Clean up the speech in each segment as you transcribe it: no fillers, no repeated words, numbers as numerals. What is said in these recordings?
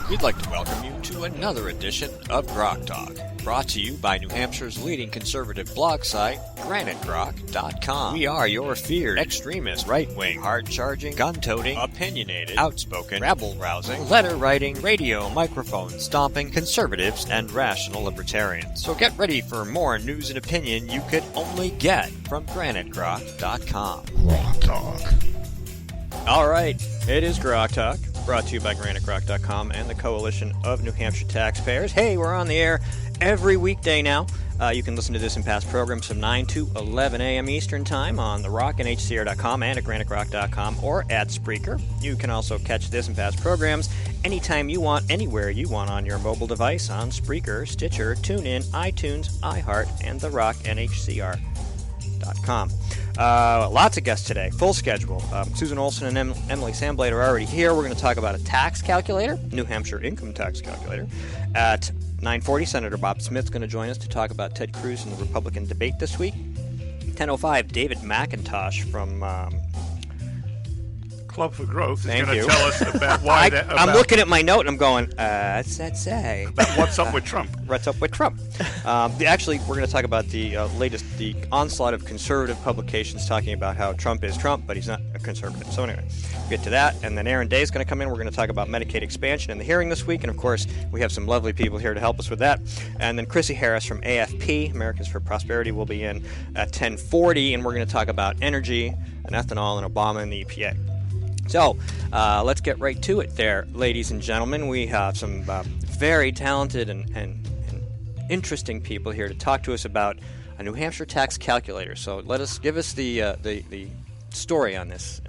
We'd like to welcome you to another edition of Grok Talk, brought to you by New Hampshire's leading conservative blog site, GraniteGrok.com. We are your feared extremist, right-wing, hard-charging, gun-toting, opinionated, outspoken, rabble-rousing, letter-writing, radio microphone stomping conservatives and rational libertarians. So get ready for more news and opinion you could only get from GraniteGrok.com. Grok Talk. All right, it is Grok Talk, brought to you by GraniteGrok.com and the Coalition of New Hampshire Taxpayers. Hey, we're on the air every weekday now. You can listen to this in past programs from 9 to 11 a.m. Eastern Time on The Rock and HCR.com and at GraniteGrok.com or at Spreaker. You can also catch this and past programs anytime you want, anywhere you want on your mobile device on Spreaker, Stitcher, TuneIn, iTunes, iHeart, and The Rock and HCR.com. Lots of guests today, full schedule. Susan Olson and Emily Sandblade are already here. We're going to talk about a tax calculator, New Hampshire income tax calculator. At 9:40, Senator Bob Smith's going to join us to talk about Ted Cruz and the Republican debate this week. 10:05, David McIntosh from Club for Growth is Thank going to you. tell us about why I'm looking at my note and I'm going, what's that say? about what's up with Trump. What's up with Trump? Actually, we're going to talk about the the onslaught of conservative publications talking about how Trump is Trump, but he's not a conservative. So anyway, we'll get to that. And then Aaron Day is going to come in. We're going to talk about Medicaid expansion in the hearing this week. And, of course, we have some lovely people here to help us with that. And then Chrissy Harris from AFP, Americans for Prosperity, will be in at 10:40. And we're going to talk about energy and ethanol and Obama and the EPA. So, let's get right to it there, ladies and gentlemen. We have some very talented and interesting people here to talk to us about a New Hampshire tax calculator. So give us the story on this.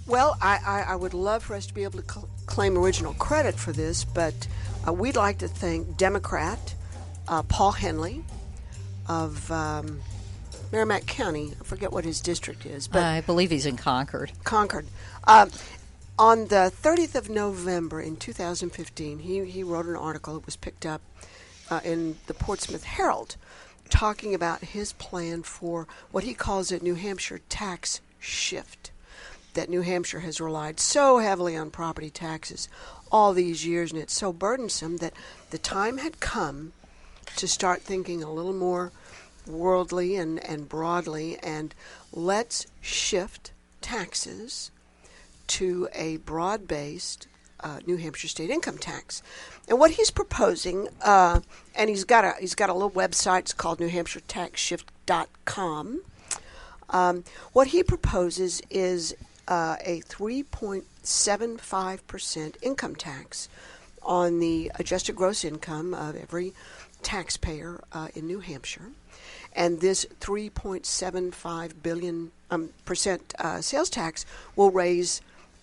Well, I would love for us to be able to claim original credit for this, but we'd like to thank Democrat Paul Henley of Merrimack County. I forget what his district is, but I believe he's in Concord. On the 30th of November in 2015, he wrote an article. It was picked up in the Portsmouth Herald, talking about his plan for what he calls a New Hampshire tax shift. That New Hampshire has relied so heavily on property taxes all these years, and it's so burdensome that the time had come to start thinking a little more worldly and broadly, and let's shift taxes to a broad-based New Hampshire state income tax. And what he's proposing, and he's got a little website, it's called NewHampshireTaxShift.com. What he proposes is a 3.75% income tax on the adjusted gross income of every taxpayer in New Hampshire. And this 3.75 billion percent sales tax will raise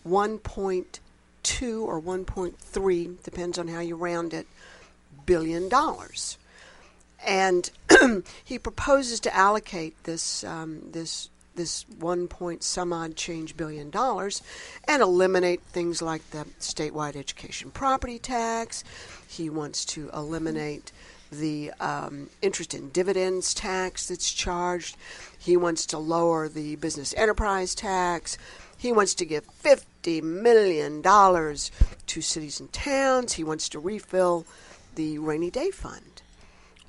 1.2 or 1.3, depends on how you round it, $1 billion. And he proposes to allocate this 1 point some odd change $billion and eliminate things like the statewide education property tax. He wants to eliminate the interest and dividends tax that's charged. He wants to lower the business enterprise tax. He wants to give $50 million to cities and towns. He wants to refill the rainy day fund.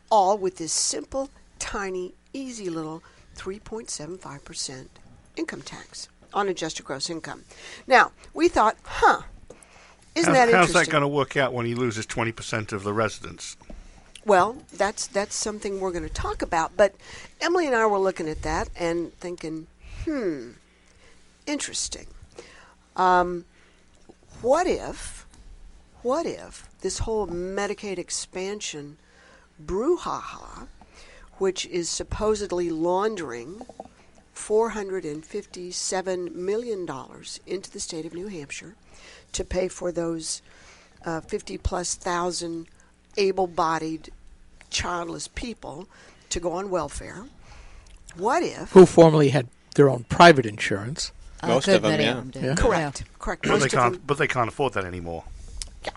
All with this simple, tiny, easy little 3.75% income tax on adjusted gross income. Now, we thought, isn't that interesting? How's that going to work out when he loses 20% of the residents? Well, that's something we're going to talk about. But Emily and I were looking at that and thinking, interesting. What if this whole Medicaid expansion brouhaha, which is supposedly laundering $457 million into the state of New Hampshire to pay for those 50-plus thousand able-bodied, childless people to go on welfare. What if... Who formerly had their own private insurance. Most of them, yeah. Yeah. Correct. But they can't afford that anymore. Yeah.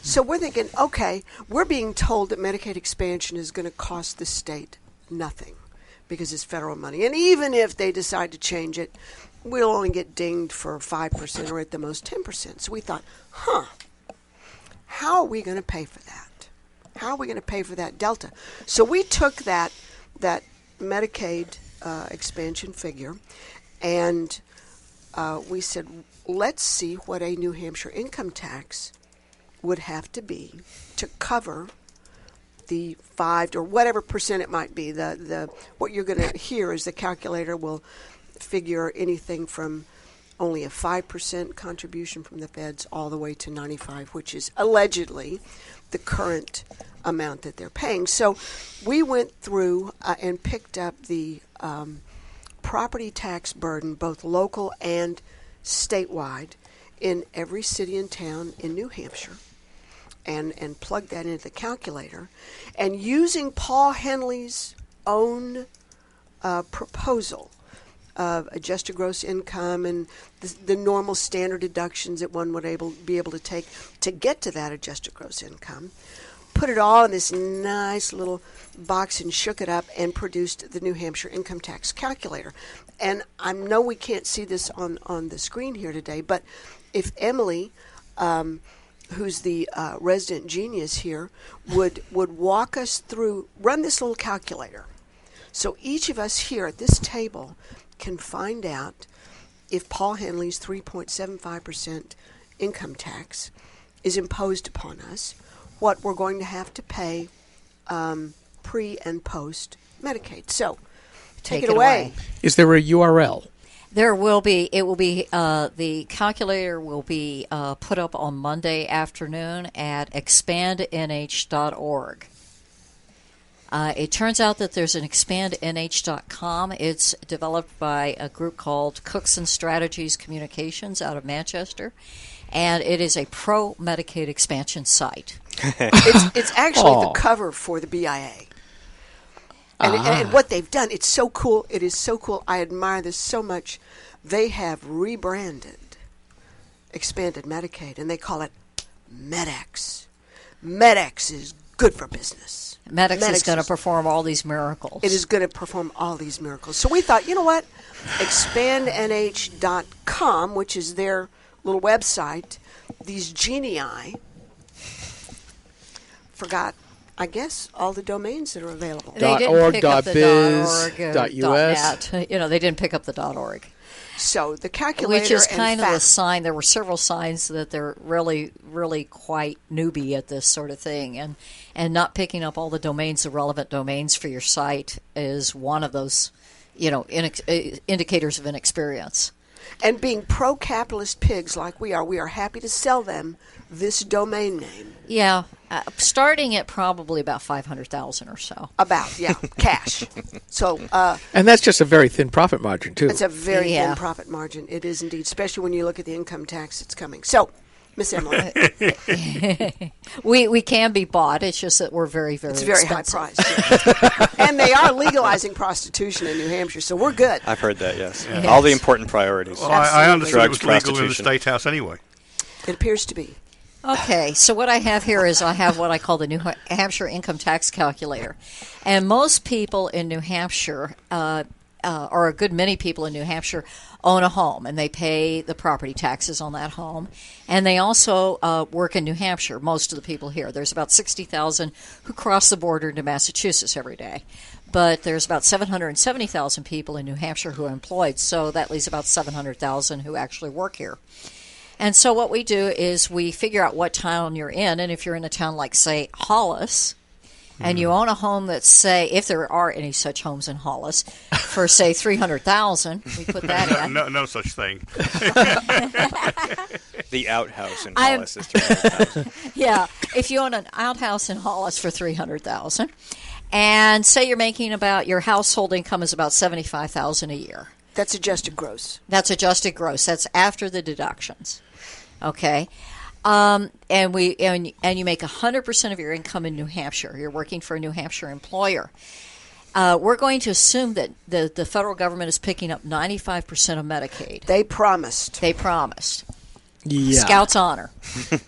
So we're thinking, okay, we're being told that Medicaid expansion is going to cost the state nothing because it's federal money. And even if they decide to change it, we'll only get dinged for 5% or at the most 10%. So we thought, how are we going to pay for that? How are we going to pay for that delta? So we took that Medicaid expansion figure, and we said, let's see what a New Hampshire income tax would have to be to cover the 5 or whatever percent it might be. The what you're going to hear is the calculator will figure anything from only a 5% contribution from the feds all the way to 95, which is allegedly the current amount that they're paying. So we went through and picked up the property tax burden, both local and statewide, in every city and town in New Hampshire, and plugged that into the calculator. And using Paul Henley's own proposal of adjusted gross income and the normal standard deductions that one would be able to take to get to that adjusted gross income, put it all in this nice little box and shook it up and produced the New Hampshire income tax calculator. And I know we can't see this on the screen here today, but if Emily, who's the resident genius here, would walk us through, run this little calculator. So each of us here at this table can find out if Paul Henley's 3.75% income tax is imposed upon us, what we're going to have to pay pre and post Medicaid. So take it away. Is there a URL? There will be. It will be. The calculator will be put up on Monday afternoon at expandnh.org. It turns out that there's an expandnh.com. It's developed by a group called Cooks and Strategies Communications out of Manchester, and it is a pro-Medicaid expansion site. It's actually the cover for the BIA. And what they've done, it's so cool. It is so cool. I admire this so much. They have rebranded expanded Medicaid, and they call it MedX. MedX is good for business. MedX is going to perform all these miracles. It is going to perform all these miracles. So we thought, you know what? expandnh.com, which is their little website, these genii forgot, I guess, all the domains that are available. They didn't pick up the .us. .net. They didn't pick up the .org. So the calculator, which is kind of a sign. There were several signs that they're really, really quite newbie at this sort of thing, and not picking up all the domains, the relevant domains for your site, is one of those, indicators of inexperience. And being pro-capitalist pigs like we are happy to sell them this domain name. Yeah, starting at probably about $500,000 or so. Cash. So, and that's just a very thin profit margin too. It's a very thin profit margin. It is indeed, especially when you look at the income tax that's coming. So, Miss Emily, we can be bought. It's just that we're very, very expensive. High priced. And they are legalizing prostitution in New Hampshire, so we're good. I've heard that. Yes, all the important priorities. Well, I understood it was legal in the State House anyway. It appears to be. Okay, so what I have here is I have what I call the New Hampshire income tax calculator. And most people in New Hampshire, or a good many people in New Hampshire, own a home, and they pay the property taxes on that home. And they also work in New Hampshire, most of the people here. There's about 60,000 who cross the border into Massachusetts every day. But there's about 770,000 people in New Hampshire who are employed, so that leaves about 700,000 who actually work here. And so what we do is we figure out what town you're in, and if you're in a town like, say, Hollis, and you own a home that's, say, if there are any such homes in Hollis, for, say, $300,000, we put that in. No such thing. The outhouse in Hollis is $300,000. Yeah, if you own an outhouse in Hollis for $300,000, and say you're making about, your household income is about $75,000 a year. That's adjusted gross. That's adjusted gross. That's after the deductions. Okay, and you make 100% of your income in New Hampshire. You're working for a New Hampshire employer. We're going to assume that the federal government is picking up 95% of Medicaid. They promised. Yeah. Scout's honor.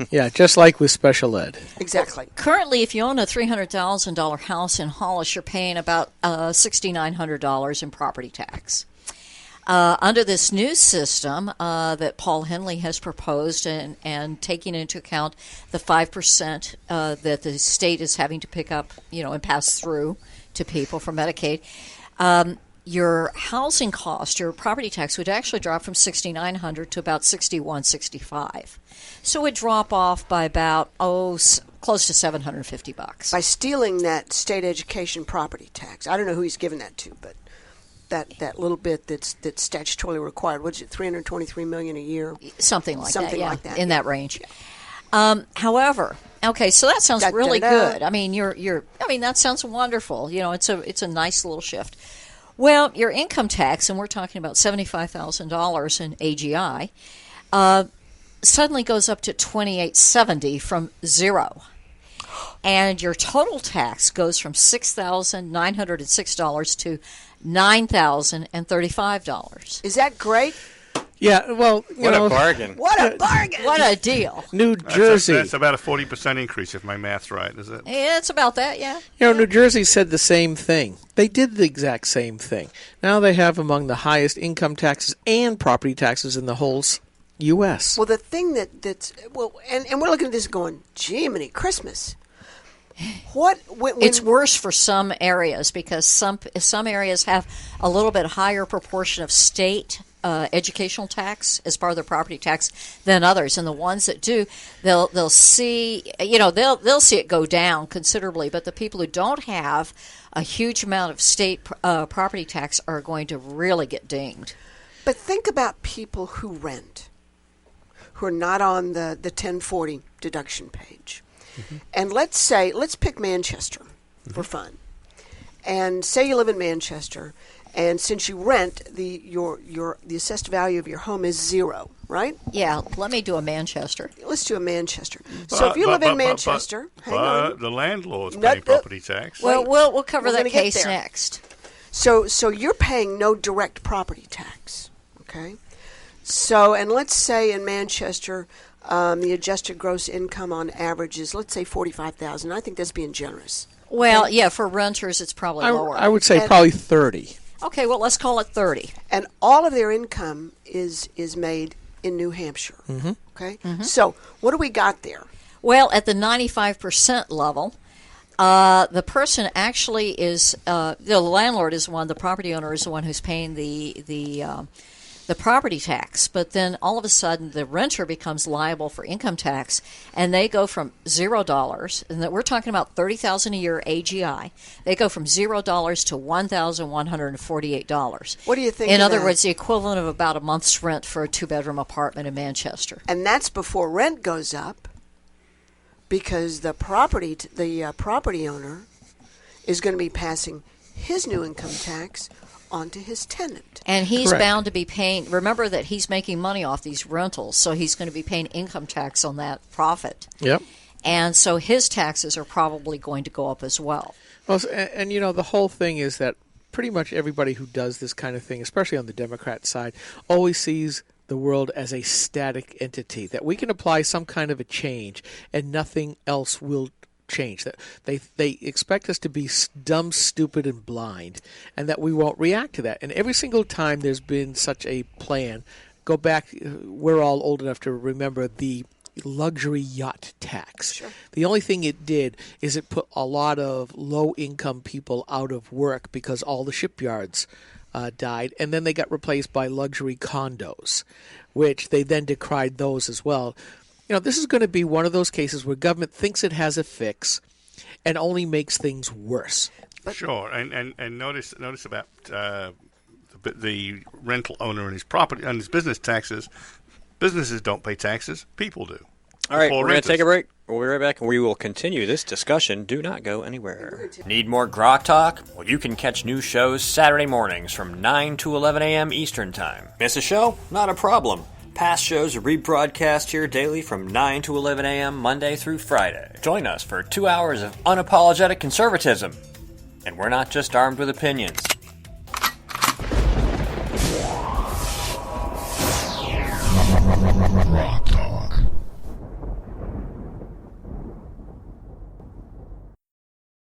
Yeah, just like with special ed. Exactly. Currently, if you own a $300,000 house in Hollis, you're paying about $6,900 in property tax. Under this new system that Paul Henley has proposed and taking into account the 5% that the state is having to pick up, and pass through to people for Medicaid, your housing cost, your property tax, would actually drop from $6,900 to about $6,165. So it would drop off by about close to $750. By stealing that state education property tax. I don't know who he's given that to, but that little bit that's statutorily required. What is it? $323 million a year. Something like that. In that range. Yeah. However, okay, so that sounds really good. I mean, that sounds wonderful. It's a nice little shift. Well, your income tax, and we're talking about $75,000 in AGI, suddenly goes up to $2,870 from zero. And your total tax goes from $6,906 to $9,035. Is that great? Yeah, well, what a bargain. What a bargain. What a deal. New Jersey. That's about a 40% increase, if my math's right, is it? Yeah, it's about that, yeah. New Jersey said the same thing. They did the exact same thing. Now they have among the highest income taxes and property taxes in the whole U.S. Well, the thing and we're looking at this going, Jiminy Christmas. It's worse for some areas because some areas have a little bit higher proportion of state educational tax as part of their property tax than others, and the ones that do, they'll see they'll see it go down considerably. But the people who don't have a huge amount of state property tax are going to really get dinged. But think about people who rent, who are not on the 1040 deduction page. Mm-hmm. And let's pick Manchester for fun. And say you live in Manchester, and since you rent, the assessed value of your home is zero, right? Yeah, let me do a Manchester. Let's do a Manchester. So if you live in Manchester, hang on. The landlord's paying property tax. Well, we'll cover that case next. So you're paying no direct property tax, okay? So, and let's say in Manchester, the adjusted gross income on average is, let's say, $45,000. I think that's being generous. Well, yeah, for renters, it's probably lower. I would say probably 30. Okay, well, let's call it 30. And all of their income is made in New Hampshire. Mm-hmm. Okay? Mm-hmm. So what do we got there? Well, at the 95% level, the person actually is the landlord is the one, the property owner is the one who's paying the property tax, but then all of a sudden the renter becomes liable for income tax, and they go from $0, and we're talking about $30,000 a year AGI. They go from $0 to $1,148. What do you think? In other words, the equivalent of about a month's rent for a 2-bedroom apartment in Manchester. And that's before rent goes up, because the property owner is going to be passing his new income tax onto his tenant. And he's bound to be paying, remember that he's making money off these rentals, so he's going to be paying income tax on that profit. Yep. And so his taxes are probably going to go up as well. Well, and the whole thing is that pretty much everybody who does this kind of thing, especially on the Democrat side, always sees the world as a static entity, that we can apply some kind of a change and nothing else will change. That they expect us to be dumb, stupid, and blind, and that we won't react to that. And every single time there's been such a plan, go back, we're all old enough to remember the luxury yacht tax. Sure. The only thing it did is it put a lot of low-income people out of work because all the shipyards died, and then they got replaced by luxury condos, which they then decried those as well. This is going to be one of those cases where government thinks it has a fix and only makes things worse. Sure, and notice about the rental owner and his property and his business taxes. Businesses don't pay taxes; people do. All right, we're going to take a break. We'll be right back, and we will continue this discussion. Do not go anywhere. Need more Grok Talk? Well, you can catch new shows Saturday mornings from 9 to 11 a.m. Eastern Time. Miss a show? Not a problem. Past shows are rebroadcast here daily from 9 to 11 a.m. Monday through Friday. Join us for 2 hours of unapologetic conservatism. And we're not just armed with opinions.